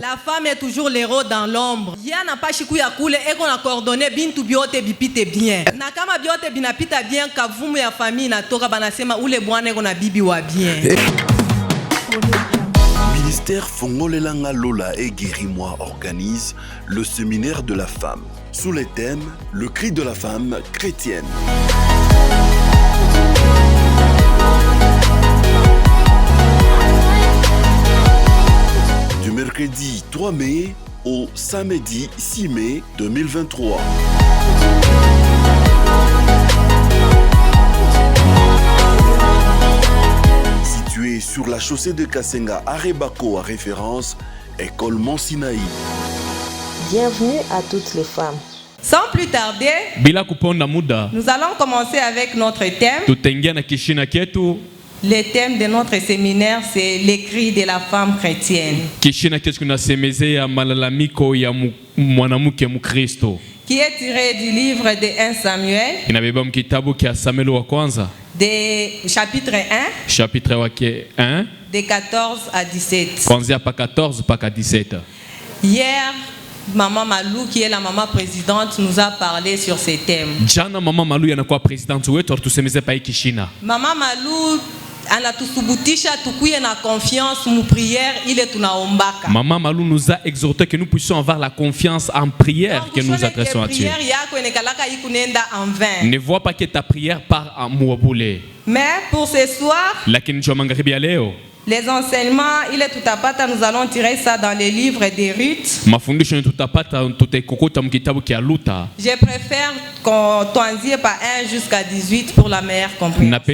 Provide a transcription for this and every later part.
La femme est toujours l'héros dans l'ombre. Yana pas chiku ya kule eko na coordonner bintu biote bipite bien. Na kama biote binapita bien kavumu ya famille natoka banasema ule bwana eko na bibi wa bien. Ministère Fongolelanga Lola et Guéris-moi organise le séminaire de la femme sous les thèmes Le cri de la femme chrétienne. Du mercredi 3 mai au samedi 6 mai 2023. Situé sur la chaussée de Kasenga à Rebako, à référence École Mont Sinaï. Bienvenue à toutes les femmes. Sans plus tarder, nous allons commencer avec notre thème. Le thème de notre séminaire, c'est les cris de la femme chrétienne. Qui est tiré du livre de 1 Samuel, de chapitre 1, de 14 à 17. Hier, Maman Malou, qui est la maman présidente, nous a parlé sur ces thèmes. Maman Malou anatusubutisha tukuye na confiance mu prière ile tunaombaka. Maman Malou nous a exhorté que nous puissions avoir la confiance en prière que nous adressons à Dieu. Ne vois pas que ta prière part en mouaboulé. Mais pour ce soir, les enseignements, il est tout à part, nous allons tirer ça dans les livres de Ruth. Je préfère qu'on toisie par 1 jusqu'à 18 pour la meilleure compréhension. Je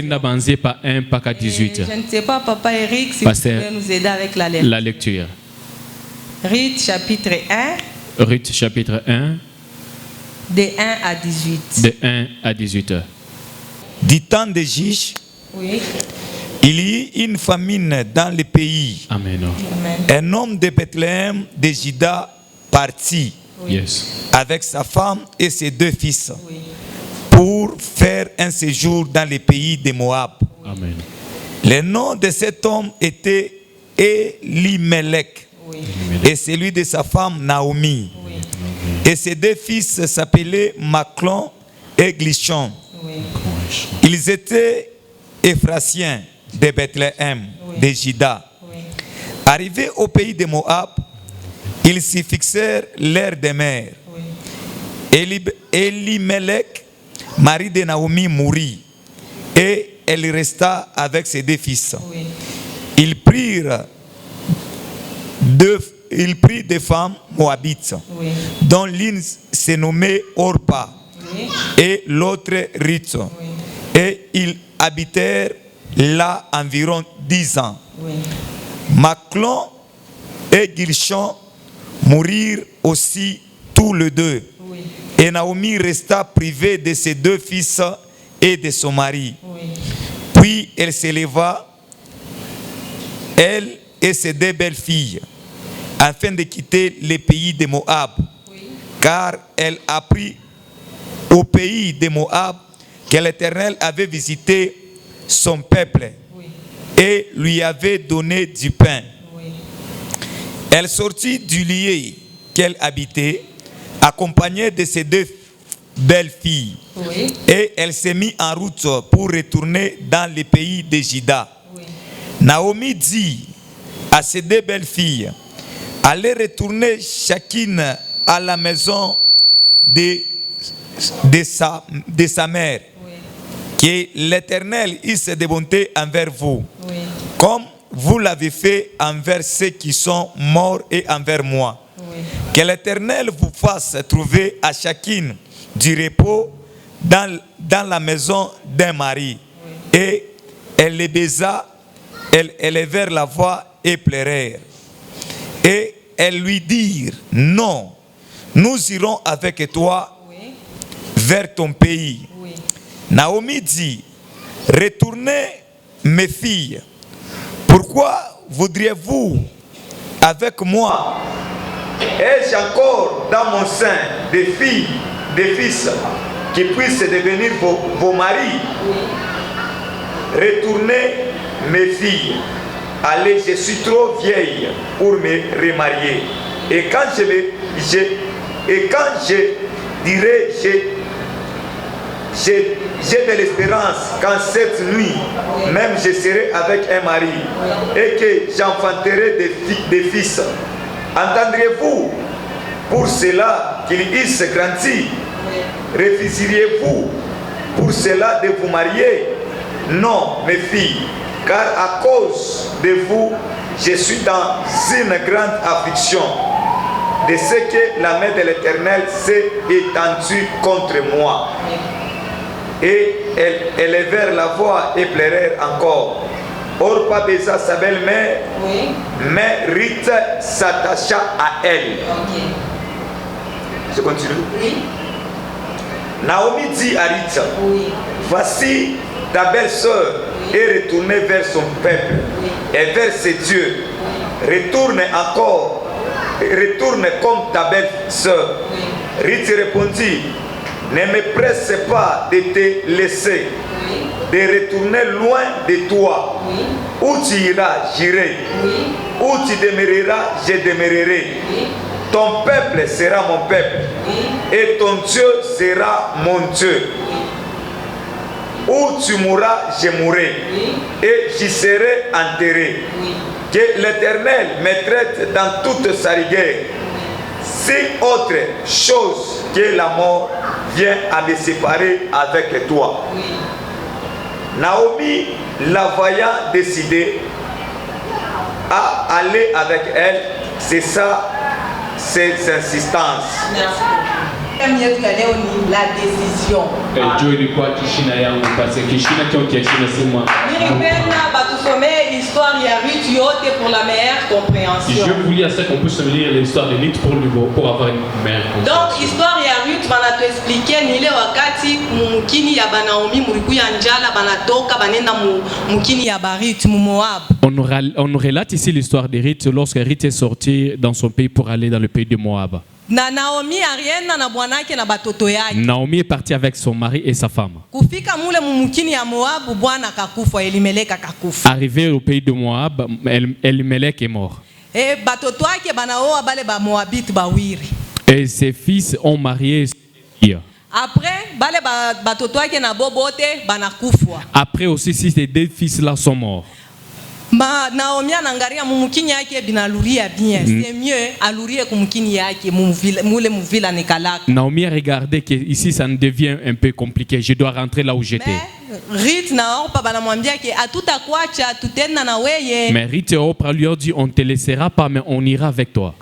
ne sais pas, Papa Eric, si Pasteur, vous pouvez nous aider avec la lecture. Ruth chapitre 1. Ruth chapitre 1. De 1 à 18. De 1 à 18. Du temps de Jish. Oui. Il y eut une famine dans le pays. Amen. Un homme de Bethléem de Juda partit avec sa femme et ses 2 fils pour faire un séjour dans le pays de Moab. Amen. Le nom de cet homme était Elimelech et celui de sa femme Naomi. Et ses 2 fils s'appelaient Maclon et Glishon. Ils étaient Éphrasiens de Bethléem, de Juda. Arrivés au pays de Moab, ils s'y fixèrent leur demeure. Elimelech, mari de Naomi, mourut et elle resta avec ses 2 fils. Ils prirent des femmes moabites, dont l'une se nommait Orpa et l'autre Ruth. Et ils habitèrent là environ 10 ans. Maclon et Gilshon mourirent aussi tous les 2. Et Naomi resta privée de ses 2 fils et de son mari. Puis elle s'éleva, elle et ses 2 belles filles, afin de quitter le pays de Moab. Car elle apprit au pays de Moab que l'Éternel avait visité son peuple et lui avait donné du pain. Elle sortit du lieu qu'elle habitait, accompagnée de ses 2 belles filles, et elle s'est mise en route pour retourner dans le pays de Juda. Naomi dit à ses 2 belles filles: allez retourner chacune à la maison de sa mère. Que l'Éternel use de bonté envers vous, comme vous l'avez fait envers ceux qui sont morts et envers moi. Que l'Éternel vous fasse trouver à chacune du repos dans la maison d'un mari. Et elle les baisa, elle élevèrent la voix et pleurèrent. Et elles lui dirent: non, nous irons avec toi vers ton pays. Naomi dit: retournez mes filles, pourquoi voudriez-vous avec moi? Ai-je encore dans mon sein des filles, des fils qui puissent devenir vos maris? Retournez mes filles. allez, je suis trop vieille pour me remarier. Et quand je dirai, j'ai de l'espérance qu'en cette nuit, même je serai avec un mari et que j'enfanterai des fils. Entendrez-vous pour cela qu'ils eussent grandi? Refuseriez-vous pour cela de vous marier? Non, mes filles, car à cause de vous, je suis dans une grande affliction de ce que la main de l'Éternel s'est étendue contre moi. Et elles élevèrent la voix et pleurèrent encore. Orpa baisa sa belle-mère, mais Ruth s'attacha à elle. Je continue. Naomi dit à Ruth, voici ta belle-sœur est retournée vers son peuple et vers ses dieux. Retourne comme ta belle-sœur. Ruth répondit, ne me presse pas de te laisser, de retourner loin de toi. Où tu iras, j'irai. Où tu demeureras, je demeurerai. Ton peuple sera mon peuple et ton Dieu sera mon Dieu. Où tu mourras, je mourrai et j'y serai enterré. Que l'Éternel me traite dans toute sa rigueur. Si autre chose que la mort vient à me séparer avec toi. Naomi, la voyant décider à aller avec elle, c'est ça, ses insistances. La décision. L'histoire il y a Ruth yote pour la meilleure compréhension. Je vous lis à ça qu'on peut se lire l'histoire de Ruth pour avoir une meilleure compréhension. Donc histoire ya Ruth bana expliquer ni ile wakati mukini ya Naomi mulikuya njala banatoka banenda mukini ya Ruth mu Moab. On relate ici l'histoire de Ruth lorsque Ruth est sortie dans son pays pour aller dans le pays de Moab. Naomi arienda na bwanake na batoto yake. Naomi est partie avec son mari et sa femme. Kufika mule mumukini ya Moab bwana kakufa, Elimeleki akakufa. Arrivé au pays de Moab, Elimeleki est mort. Et batoto yake banaoa bale ba Moabite bawiri. Et ses fils ont marié ses filles. Après bale batoto yake na bobote banakufa. Après aussi ces deux fils là sont morts. Naomi anangaria mumukini yake binaluria bien. C'est mieux alurie kumukini yake mule muvila nikalaka. Naomi a regardé que ici ça ne devient un peu compliqué. Je dois rentrer là où j'étais. Ruth na Orpa banamwambia ke atutakwacha tutenda na weye. Mais Ruth et Orpa lui ont dit on te laissera pas mais on ira avec toi.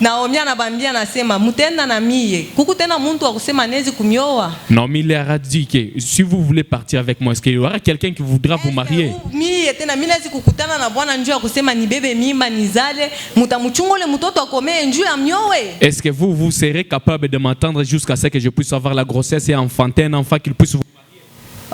Naomi anabambia anasema mutenda na mie. Kuku tena muntu wa kusema nezi kumioa. Naomi leur a dit que si vous voulez partir avec moi, est-ce qu'il y aura quelqu'un qui voudra vous marier? Mie tena mimi nezi kukutana na bwana njoo kusema ni bebe mimba nizale, mutamuchungole mtoto akomee njoo amnyoe. Est-ce que vous serez capable de m'entendre jusqu'à ce que je puisse avoir la grossesse et enfanter un enfant qu'il puisse vous marier?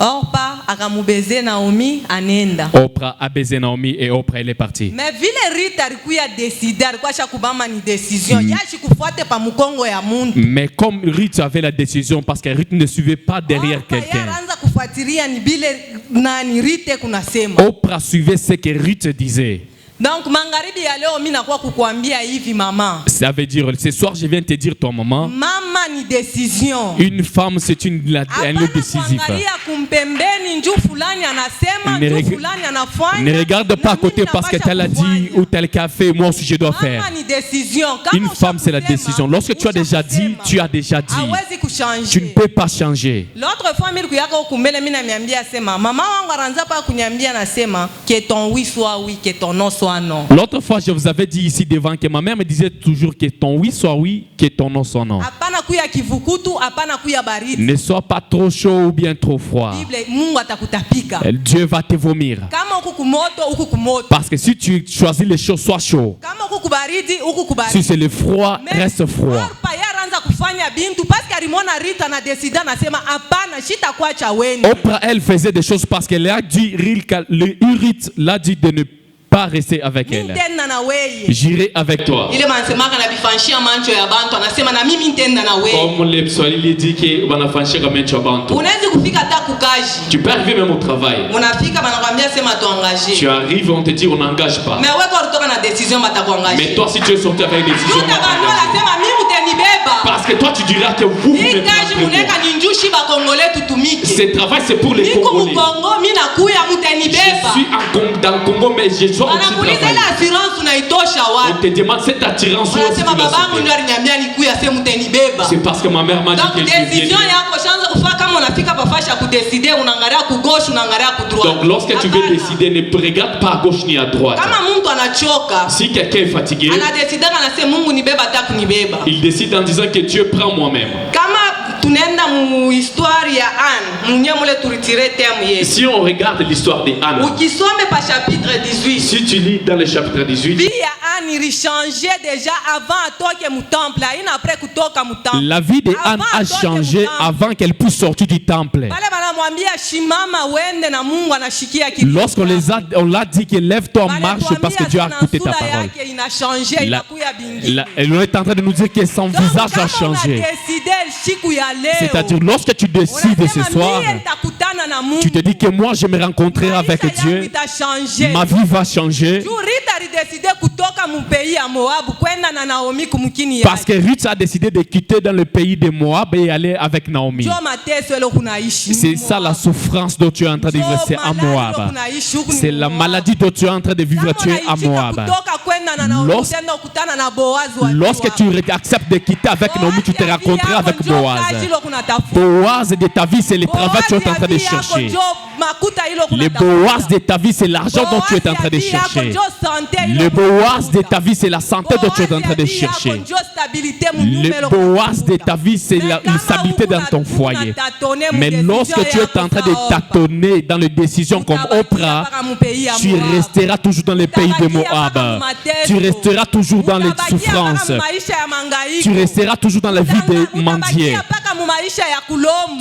Orpa akamubeze Naomi anenda. Orpa a baisé Naomi et Orpa elle est partie. Mais vile Ruth alikuya décider, alikuwa shakubama ni décision. Yashi kufuate pa mukongo ya muntu. Mais comme Ruth avait la décision parce que Ruth ne suivait pas derrière quelqu'un. Yaanza kufuatilia ni bile nani Ruth kunasema. Orpa suivait ce que Ruth disait. Donc mangaribi ya leo mimi nakuwa kukuambia hivi mama. Ça veut dire ce soir je viens te dire toi maman. Mama ni décision. Une femme c'est une décisive. Ne regarde pas à côté parce que tel a dit ou tel qu'a fait, moi aussi je dois faire. Une femme c'est la décision. Lorsque tu as déjà dit, tu as déjà dit. Tu ne peux pas changer. L'autre fois mimi kuyaka ukumbele mimi namiambia sema mama wangu aranza pa kuniambia nasema que ton oui soit oui, que ton non soit non. L'autre fois je vous avais dit ici devant que ma mère me disait toujours que ton oui soit oui, que ton non soit non. Hapana kuya kivukutu, hapana kuya baridi. Ne sois pas trop chaud ou bien trop froid. Mungu atakutapika. Dieu va te vomir. Kama uko kumoto, uko kumoto. Parce que si tu choisis les choses, sois chaud. Kama uko kubaridi, uko kubaridi. Si c'est le froid, reste froid. Oprah, elle faisait des choses parce qu'elle a dit, Ruth l'a dit de ne pas rester avec elle. J'irai avec toi. Comme les Swahili dit que tu peux arriver même au travail. Tu arrives, on te dit on n'engage pas. Mais toi, si tu es sorti avec des décisions, parce que toi tu diras que vous ce travail c'est pour les Congolais. Je suis dans le Congo, mais je dois aussi travailler. On te demande cette attirance. C'est parce que ma mère m'a dit que je viens. Donc lorsque tu veux décider, ne regarde pas à gauche ni à droite. Si quelqu'un est fatigué, il décide en disant que Dieu prend moi-même. Si on regarde l'histoire de Anne, si tu lis dans le chapitre 18, la vie de Anne a changé avant qu'elle puisse sortir du temple. Lorsqu'on l'a dit que lève-toi, marche parce que Dieu a écouté ta parole. Elle est en train de nous dire que son visage a changé. C'est-à-dire lorsque tu décides ce soir, tu te dis que moi je me rencontrerai avec Dieu, ma vie va changer. Parce que Ruth a décidé de quitter dans le pays de Moab et aller avec Naomi. C'est ça la souffrance dont tu es en train de vivre, c'est à Moab. C'est la maladie dont tu es en train de vivre, tu es à Moab. Lorsque tu acceptes de quitter avec Naomi, tu te rencontreras avec Boaz. Boaz de ta vie, c'est le travail que tu es en train de chercher. Le Boaz de ta vie, c'est l'argent dont tu es en train de chercher. Le Boaz de ta vie, c'est la santé dont tu es en train de chercher. Le Boaz de ta vie, c'est la stabilité dans ton foyer. Mais lorsque tu es en train de tâtonner dans les décisions comme Oprah, tu resteras toujours dans le pays de Moab. Tu resteras toujours dans les souffrances. Tu resteras toujours dans la vie de mendier.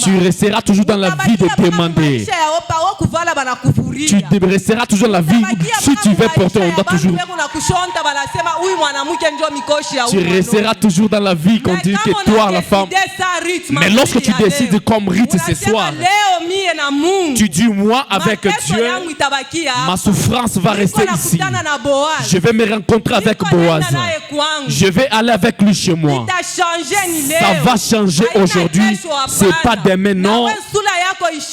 Tu resteras toujours dans la vie de demander. Tu resteras toujours dans la vie. Si tu veux porter, on doit toujours. Tu resteras toujours dans la vie qu'on dit que toi, la femme. Mais lorsque tu décides comme Ruth ce soir, tu dis moi avec Dieu, ma souffrance va rester ici. Je vais me rencontrer avec Boaz. Je vais aller avec lui chez moi. Ça va changer aujourd'hui. C'est pas demain, non.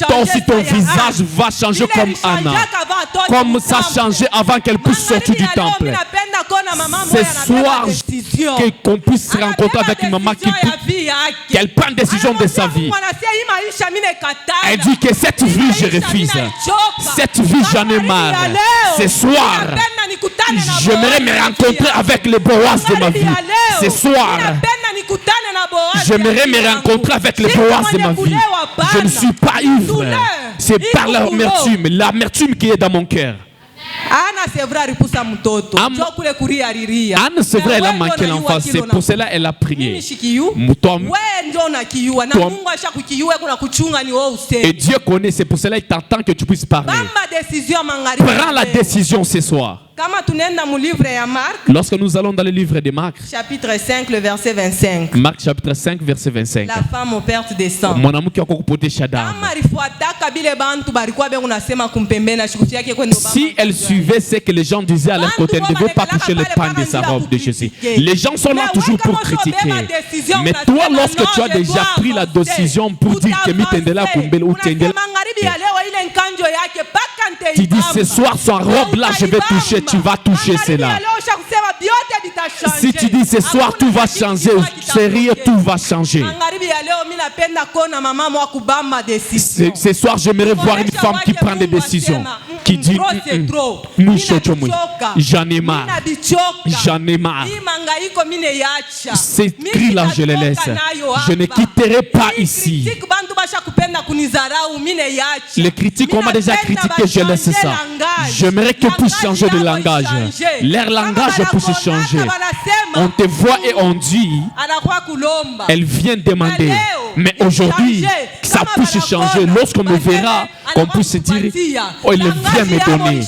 Toi aussi ton visage va changer comme Anna. Comme ça changeait avant qu'elle puisse sortir du temple. Ce soir, qu'on puisse se rencontrer avec une maman qu'elle prenne décision de sa vie. Elle dit que cette vie je refuse. Cette vie j'en ai marre. Ce soir, j'aimerais me rencontrer avec les Boaz de ma vie. Ce soir, j'aimerais me rencontrer avec les Boaz de ma vie. Je ne suis pas ivre. C'est par l'amertume qui est dans mon cœur. Anne, c'est vrai, elle a manqué l'enfant. C'est pour cela qu'elle a prié. Et Dieu connaît, c'est pour cela qu'il t'attend que tu puisses parler. Prends la décision ce soir. Lorsque nous allons dans le livre de Marc, chapitre 5, le verset 25. Marc chapitre 5, verset 25. La femme aux pertes des sangs. Si elle suivait ce que les gens disaient à leur côté, elle ne devait pas toucher le pain de sa robe de Jésus. Les gens sont là toujours pour critiquer. Mais toi, lorsque tu as déjà pris la décision pour dire que Mitendela Kumbel ou Tendela, tu dis ce soir, son robe là, je vais toucher, tu vas toucher cela. Si tu dis ce soir, tout va changer, sérieux, tout va changer. Ce soir, j'aimerais voir une femme qui prend des décisions, qui dit j'en ai marre, j'en ai marre. Ces cris-là, je les laisse. Je ne quitterai pas ici. Les critiques, on m'a déjà critiqué, je laisse ça. J'aimerais qu'ils puissent changer de langage. Leur langage puisse changer. On te voit et on dit, elle vient demander. Mais aujourd'hui, que ça puisse changer. Lorsqu'on me verra, qu'on puisse se dire, oh, il vient me donner.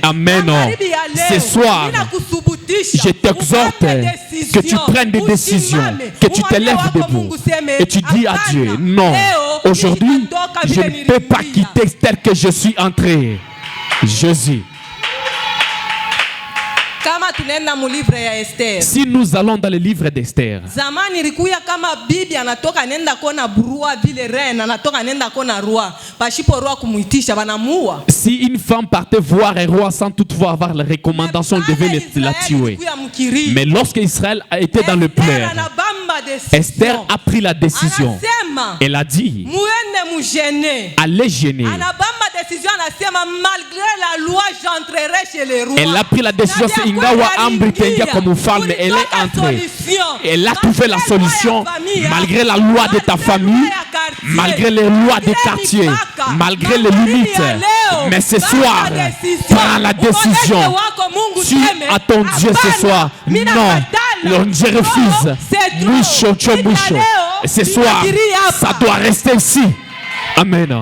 Amen. Ce soir, je t'exhorte que tu prennes des décisions, que tu te lèves debout et tu dis à Dieu, non, aujourd'hui, je ne peux pas quitter tel que je suis entré. Jésus. Si nous allons dans le livre d'Esther, si une femme partait voir un roi sans toutefois avoir la recommandation, elle devait la tuer. Mais lorsque Israël a été dans le pleur, Esther a pris la décision. Elle a dit, allez gêner. Elle a pris la décision, c'est Ingawa Ambri comme femme, mais elle est entrée. Elle a trouvé la solution malgré la loi de ta famille, malgré les lois des quartiers, malgré les limites. Mais ce soir, prends la décision. Tu as ton Dieu ce soir. Non, je refuse. Ce soir, ça doit rester ici. Amen.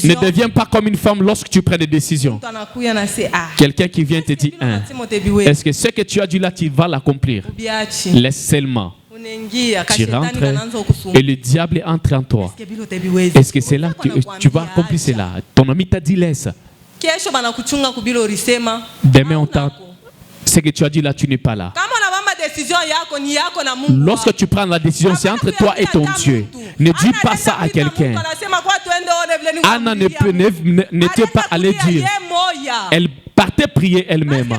Ne deviens pas comme une femme lorsque tu prends des décisions. Quelqu'un qui vient te dire, est-ce que ce que tu as dit là, tu vas l'accomplir? Laisse seulement. Tu rentres et le diable entre en toi. Est-ce que c'est là que tu vas accomplir cela? Ton ami t'a dit laisse. Demain on t'a... Ce que tu as dit là, tu n'es pas là. Lorsque tu prends la décision, c'est entre toi et ton Dieu. Ne dis pas ça à quelqu'un. Anna n'était pas allée dire. Elle partait prier elle-même.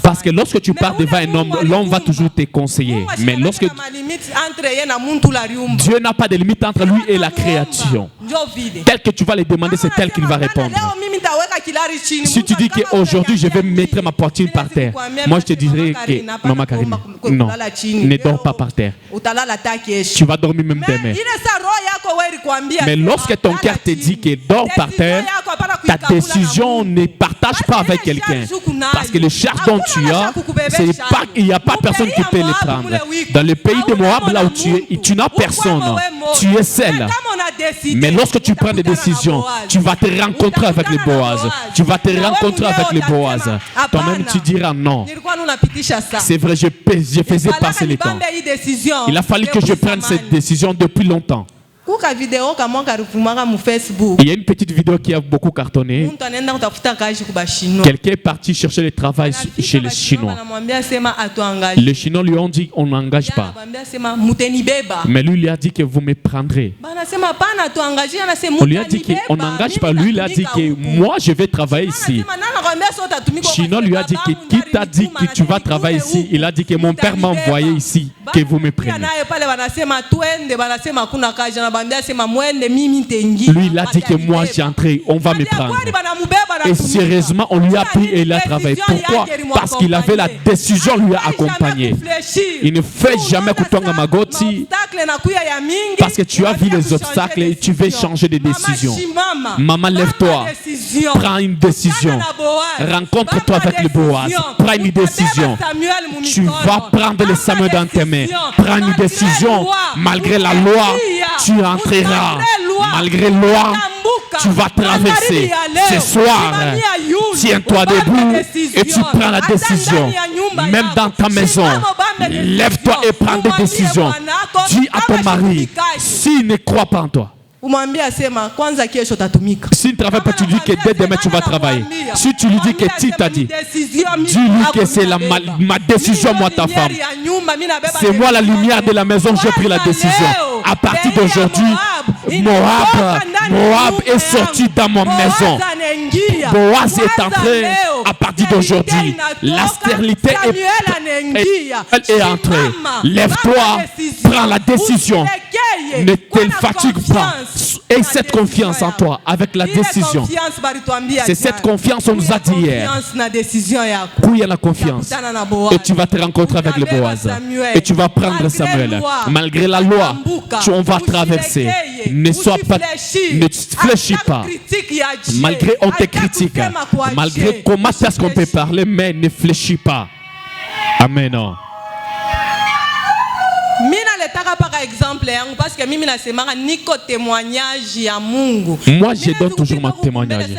Parce que lorsque tu pars devant un homme, l'homme va toujours te conseiller. Mais lorsque Dieu n'a pas de limite entre lui et la création, tel que tu vas lui demander, c'est tel qu'il va répondre. Si tu dis qu'aujourd'hui je vais mettre ma poitrine par terre, moi je te dirais que Maman Karine, non, ne dors pas par terre. Tu vas dormir même demain. Mais lorsque ton cœur te dit que dors par terre, ta décision ne partage pas avec quelqu'un. Parce que les charges dont tu as, il n'y a pas personne qui peut les prendre. Dans le pays de Moab, là où tu es, tu n'as personne. Tu es seul. Mais lorsque tu prends des décisions, tu vas te rencontrer avec les Boaz. Tu vas te rencontrer avec les Boaz. Toi-même, tu diras non. C'est vrai, je faisais passer le temps. Il a fallu que je prenne cette décision depuis longtemps. Il y a une petite vidéo qui a beaucoup cartonné. Quelqu'un est parti chercher le travail chez les Chinois. Les Chinois lui ont dit on n'engage pas. Mais lui, il a dit que vous me prendrez. On lui a dit qu'on n'engage pas. Lui, il a dit que moi, je vais travailler ici. Chinois lui a dit que qui t'a dit que tu vas travailler ici? Il a dit que mon père m'a envoyé ici, que vous me preniez. Lui, il a dit que moi j'ai entré, on va me prendre. Et sérieusement, on lui a pris et il a travaillé. Pourquoi? Parce qu'il avait la décision, lui a accompagné. Il ne fait jamais Kutonga Magoti. Parce que tu as vu les obstacles et tu veux changer de décision. Maman, lève-toi. Prends une décision. Rencontre-toi avec le Boaz. Prends une décision. Tu vas prendre le Samuel dans tes mains. Prends une décision. Malgré la loi, tu entreras. Malgré loi, tu vas traverser. Ce soir, tiens-toi debout et tu prends la décision. Même dans ta maison, lève-toi et prends des décisions. Dis à ton mari, s'il ne croit pas en toi, s'il ne travaille pas, tu lui dis que dès demain tu vas travailler. Si tu lui dis que tu t'as dit, dis-lui que c'est ma décision, moi ta femme. C'est moi la lumière de la maison, j'ai pris la décision. À partir d'aujourd'hui, Moab est sorti dans ma maison. Boaz est entré. À partir d'aujourd'hui, la stérilité est entrée. Lève-toi, prends la décision. Ne te fatigue pas. Aie cette confiance en toi avec la décision. C'est cette confiance qu'on nous a dit hier. Où il y a la confiance. Et tu vas te rencontrer avec le Boaz. Et tu vas prendre Samuel. Malgré la loi, on va traverser. Ne fléchis pas. Malgré on te critique. Malgré comment est-ce qu'on peut parler, mais ne fléchis pas. Amen. Moi, je donne toujours mon témoignage.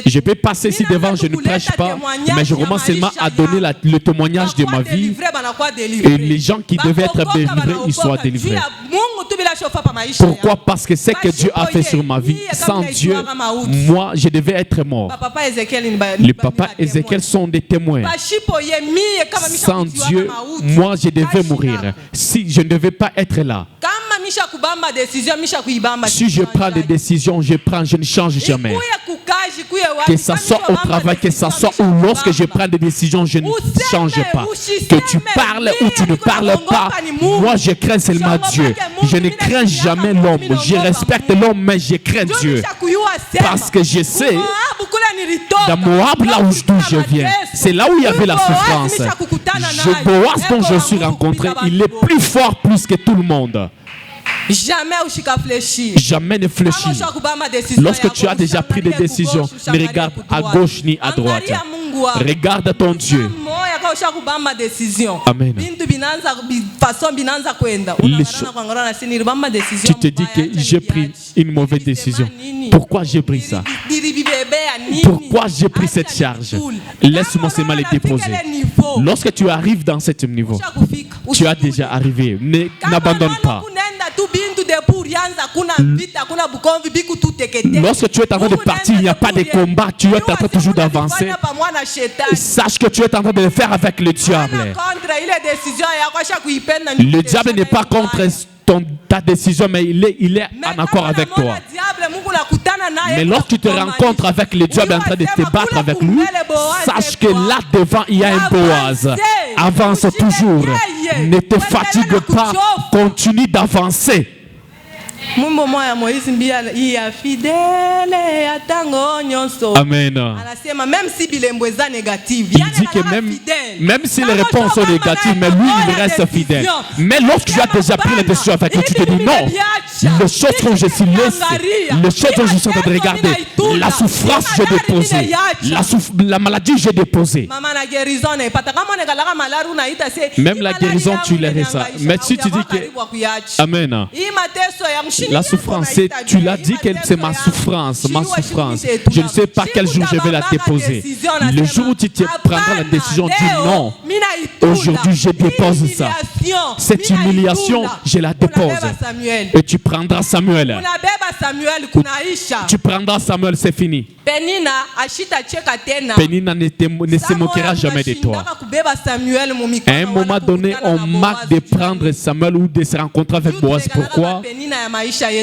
Je peux passer ici devant, je ne prêche pas, mais je commence seulement à donner le témoignage de ma vie. Et les gens qui devaient être délivrés, ils soient délivrés. Pourquoi? Parce que ce que Dieu a fait sur ma vie, sans Dieu, moi, je devais être mort. Les papas Ézéchiel sont des témoins. Sans Dieu, moi, je devais mourir. Si je ne devais pas être là. Si je prends des décisions, je ne change jamais. Que ça soit au travail, que ça soit ou lorsque je prends des décisions, je ne change pas. Que tu parles ou tu ne parles pas, moi je crains seulement Dieu. Je ne crains jamais l'homme. Je respecte l'homme, mais je crains Dieu. Parce que je sais, dans Moab, là où je viens, c'est là où il y avait la souffrance. Boaz, dont je suis rencontré, il est plus fort plus que tout le monde. Jamais ne fléchis. Lorsque tu as déjà pris des décisions, ne regarde à gauche ni à droite. Regarde ton Dieu. Amen. Tu te dis que j'ai pris une mauvaise décision. Pourquoi j'ai pris ça? Pourquoi j'ai pris cette charge? Laisse-moi seulement les déposer. Lorsque tu arrives dans ce niveau, tu as déjà arrivé. N'abandonne pas. Lorsque tu es en train de partir, il n'y a pas de combat, tu es en train toujours d'avancer. Sache que tu es en train de le faire avec le diable. Le diable n'est pas contre ta décision, mais il est en accord avec toi. Mais lorsque tu te rencontres avec le diable en train de te battre avec lui, sache que là devant il y a un Boaz. Avance toujours. Ne te fatigue pas. Continue d'avancer. Amen. Il dit que même si les réponses sont négatives, mais lui il reste fidèle. Mais lorsque tu as déjà pris la décision avec lui, tu te dis non, les choses que je suis laissé, les choses que je suis en train de regarder, la souffrance j'ai déposé, la maladie j'ai déposé. Même la guérison tu l'as ça. Mais si tu dis que Amen. La souffrance, tu l'as dit que c'est ma souffrance, ma souffrance. Je ne sais pas quel jour je vais la déposer. Le jour où tu te prendras la décision, dis non. Aujourd'hui, je dépose ça. Cette humiliation, je la dépose. Et tu prendras Samuel. Tu prendras Samuel, c'est fini. Pénina ne se moquera jamais de toi. À un moment donné, on marque de prendre Samuel ou de se rencontrer avec Boaz. Pourquoi?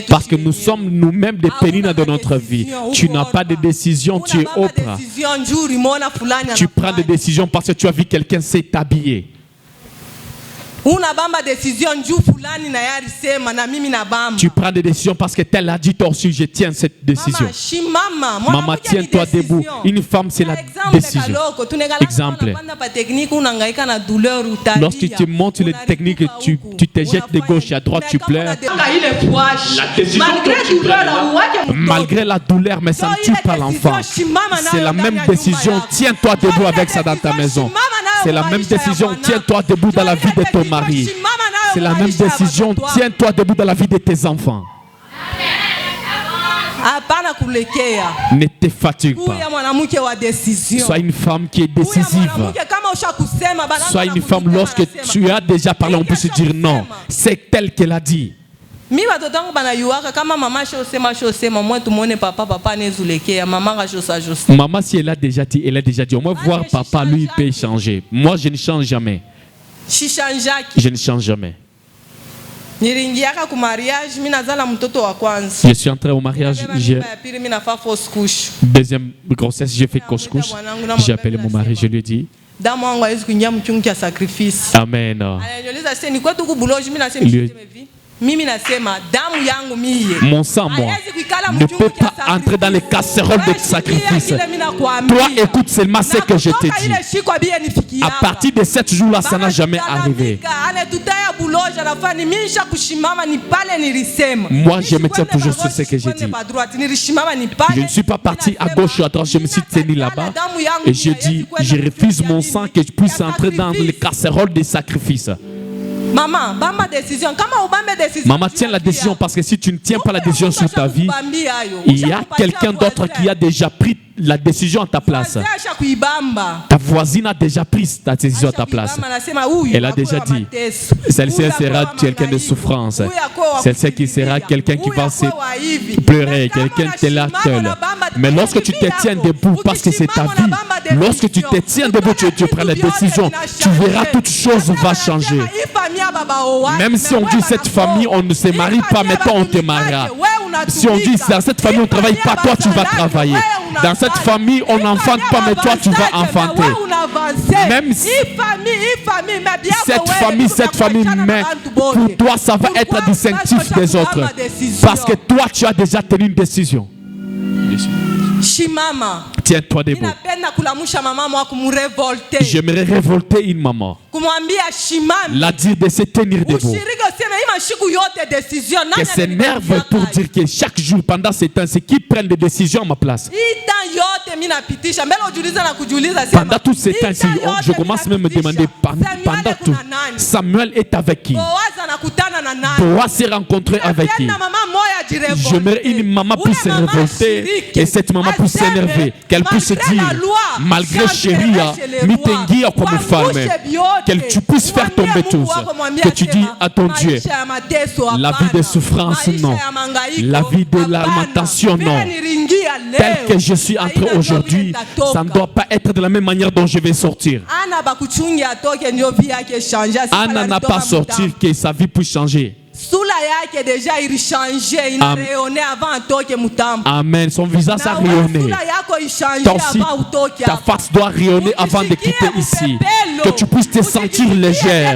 Parce que nous sommes nous-mêmes des Pénina de notre vie. Tu n'as pas de décision, tu es Oprah. Tu prends des décisions parce que tu as vu quelqu'un s'est habillé. Tu prends des décisions parce que tel a dit toi aussi, je tiens cette décision. Maman, tiens-toi debout. Une femme, c'est la décision. Exemple. Lorsque tu montes les techniques, tu te jettes de gauche à droite, tu pleures. La décision malgré la douleur, mais ça ne tue pas l'enfant. C'est la même décision. Tiens-toi debout avec ça dans ta maison. C'est la même décision. Tiens-toi debout dans la vie de ton mari. C'est la même décision. Tiens-toi debout dans la vie de tes enfants. Ne te fatigue pas. Sois une femme qui est décisive. Sois une femme, lorsque tu as déjà parlé, on peut se dire non. C'est tel qu'elle a dit. Maman, si elle a déjà dit, elle a déjà dit. On va voir papa, lui, il peut changer. Moi, je ne change jamais. Je ne change jamais. Je suis entré au mariage. Deuxième grossesse, j'ai fait couche. J'ai appelé mon mari, je lui ai dit. Amen. Mon sang, moi, ne peut pas entrer dans les casseroles de sacrifice. Toi, écoute seulement ce que je te dis. À partir de 7 jours-là, ça n'a jamais arrivé. Moi, je me tiens toujours sur ce que j'ai dit. Je ne suis pas parti à gauche ou à droite, je me suis tenu là-bas. Et je dis, je refuse mon sang que je puisse entrer dans les casseroles des sacrifices. Maman, tiens la décision, parce que si tu ne tiens pas la décision sur ta vie, il y a quelqu'un d'autre qui a déjà pris la décision à ta place. Ta voisine a déjà pris ta décision à ta place. Elle a déjà dit, celle-ci sera quelqu'un de souffrance. Celle-ci qui sera quelqu'un qui va se pleurer, quelqu'un qui est là seul. Mais lorsque tu te tiens debout, parce que c'est ta vie, lorsque tu te tiens debout, tu prends la décision, tu verras toute chose va changer. Même si on dit cette famille, on ne se marie pas, mais toi on te mariera. Si on dit dans cette famille on ne travaille pas, toi tu vas travailler. Dans cette famille on n'enfante pas, mais toi tu vas enfanter. Même si cette famille, mais pour toi ça va être distinctif des autres. Parce que toi tu as déjà tenu une décision. Tiens-toi debout. J'aimerais révolter une maman. La dire de se tenir debout. Que s'énerve pour dire que chaque jour pendant ces temps, c'est qui prennent des décisions à ma place. Pendant tous ces temps, je commence même à me demander pendant tout, Samuel est avec qui? Boaz s'est rencontré avec qui? J'aimerais une maman puisse se révolter et cette maman puisse s'énerver, qu'elle puisse dire, malgré chérie, mitengi comme femme, que tu puisses faire tomber tout, que tu dis à ton Dieu, la vie de souffrance non, la vie de lamentation non, tel que je suis entré aujourd'hui, ça ne doit pas être de la même manière dont je vais sortir. Anna n'a pas sorti que sa vie puisse changer. Amen. Son visage a rayonné. Toi aussi, ta face doit rayonner avant de quitter ici. Que tu puisses te sentir légère.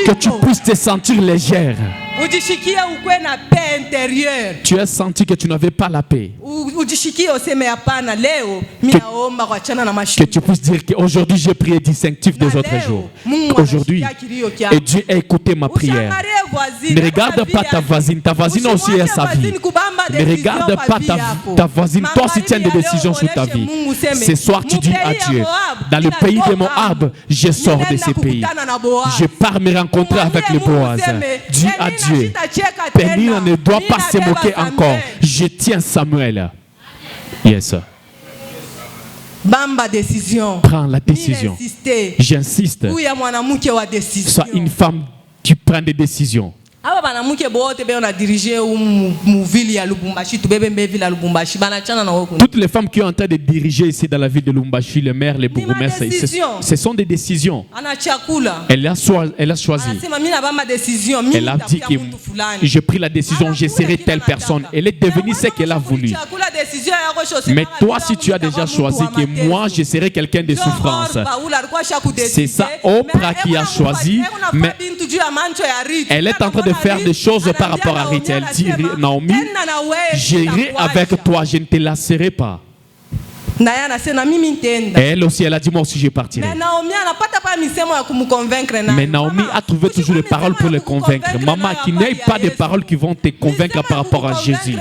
Que tu puisses te sentir légère. Tu as senti que tu n'avais pas la paix. Que tu puisses dire qu'aujourd'hui j'ai prié distinctif des autres jours. Aujourd'hui, et Dieu a écouté ma prière. Ne regarde pas ta voisine aussi a sa vie. Ne regarde pas ta voisine, toi aussi tiens des décisions sur ta vie. Ce soir tu dis à Dieu, dans le pays de Moab, je sors de ce pays. Je pars me rencontrer avec le Boaz. Dis à Dieu, Pénina ne doit pas se moquer encore. Je tiens Samuel. Yes. Prends la décision. J'insiste. Sois une femme qui prend des décisions. Toutes les femmes qui ont en train de diriger ici dans la ville de Lubumbashi, le maire, les bourgmestres, ce sont des décisions. Elle a choisi. Elle a dit que j'ai pris la décision, je serai telle personne. Elle est devenue ce qu'elle a voulu. Mais toi, si tu as déjà choisi que moi, je serai quelqu'un de souffrance, c'est ça Oprah qui a choisi, mais elle est en train de faire des choses par rapport à Ruth. Elle dit, Naomi, j'irai avec toi, je ne te lasserai pas. Elle aussi, elle a dit, moi aussi je partirai. Mais Naomi a trouvé toujours des paroles pour le convaincre. Maman, qu'il n'y ait pas de paroles qui vont te convaincre par rapport à Jésus.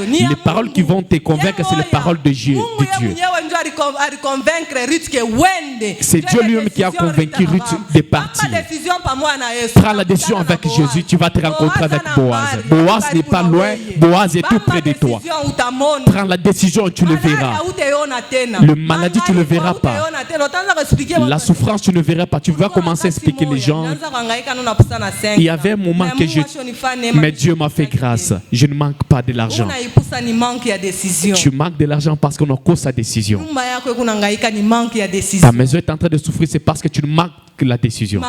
Les paroles qui vont te convaincre, c'est les paroles de Dieu. C'est Dieu lui-même qui a convaincu Ruth de partir. Prends la décision avec Jésus, tu vas te rencontrer avec Boaz. Boaz n'est pas loin, Boaz est tout près de toi. Prends la décision et tu le verras. Le maladie, tu ne le verras pas. La souffrance, tu ne verras pas. Tu vas commencer à expliquer les gens. Il y avait un moment que mais Dieu m'a fait grâce. Je ne manque pas de l'argent. Tu manques de l'argent parce qu'on a cause sa décision. Ta maison est en train de souffrir, c'est parce que tu manques la décision.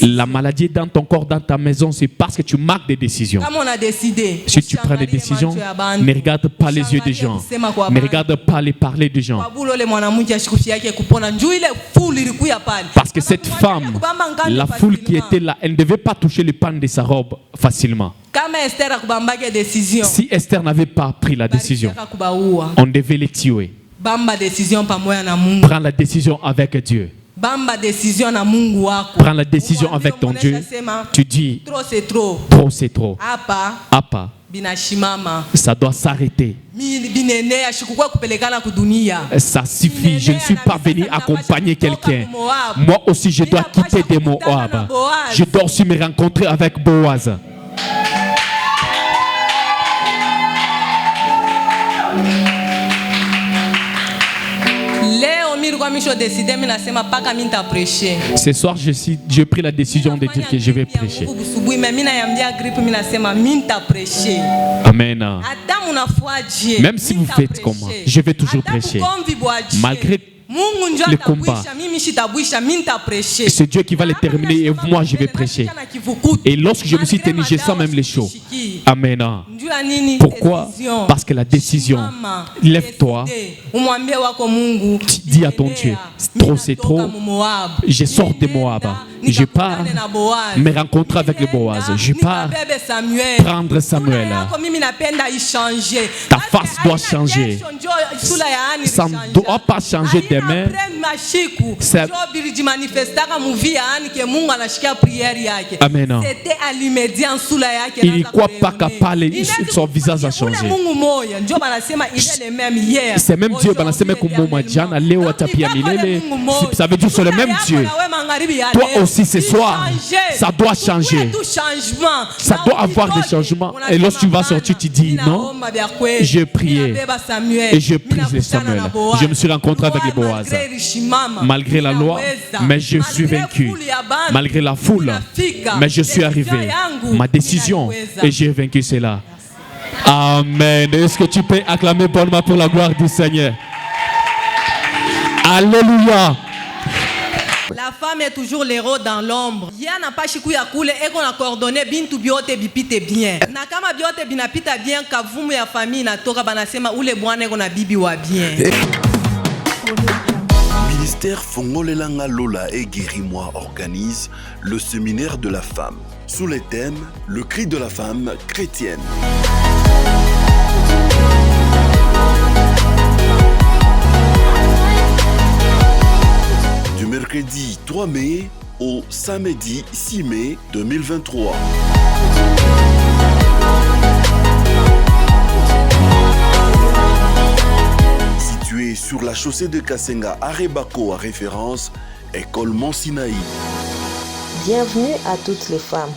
La maladie est dans ton corps, dans ta maison, c'est parce que tu manques des décisions. Si tu prends des décisions, ne regarde pas les yeux des gens, ne regarde pas les parler des gens. Parce que cette femme, la foule qui était là, elle ne devait pas toucher le pan de sa robe facilement. Si Esther n'avait pas pris la décision, on devait les tuer. Prends la décision avec Dieu. Prends la décision avec ton Dieu. Tu dis, trop c'est trop. Apa, ça doit s'arrêter. Ça suffit, je ne suis pas venu accompagner quelqu'un. Moi aussi je dois quitter des Moab. Je dois aussi me rencontrer avec Boaz. Ce soir, j'ai pris la décision de dire que je vais prêcher. Amen. Même si vous faites comment, je vais toujours prêcher. Malgré le combat, c'est Dieu qui va le terminer et moi je vais prêcher. Et lorsque je me suis tenu, je sens même les chaud. Amen. Pourquoi? Parce que la décision, lève-toi, dis à ton Dieu, trop c'est trop, je sors de Moab, je pars me rencontrer avec le Boaz, je pars prendre Samuel. Ta face doit changer, ça ne doit pas changer demain. Amen. Il n'y croit pas qu'à parler, son visage a changé. C'est même Dieu. Ça veut dire que c'est le même Dieu. Toi aussi ce soir, ça doit changer. Ça doit avoir des changements. Et lorsque tu vas sortir, tu dis non, j'ai prié et je prie les Samuel. Je me suis rencontré avec les Boaz. Malgré la loi, mais je suis vaincu. Malgré la foule, mais je suis arrivé. Ma décision et j'ai vaincu cela. Amen. Est-ce que tu peux acclamer bonnement pour la gloire du Seigneur? Alléluia. La femme est toujours l'héros dans l'ombre. Yana pas chiku ya kule eko na coordonner bintu biote bipite bien. Na kama biote binapita bien kavumu ya famille na toka banasema ule bwana eko na bibi wa bien. Ministère Fongolelanga Lola et Guéris-moi organise le séminaire de la femme sous les thèmes Le cri de la femme chrétienne. Du mercredi 3 mai au samedi 6 mai 2023. Situé sur la chaussée de Kasenga à Rebako à référence, École Mont Sinaï. Bienvenue à toutes les femmes.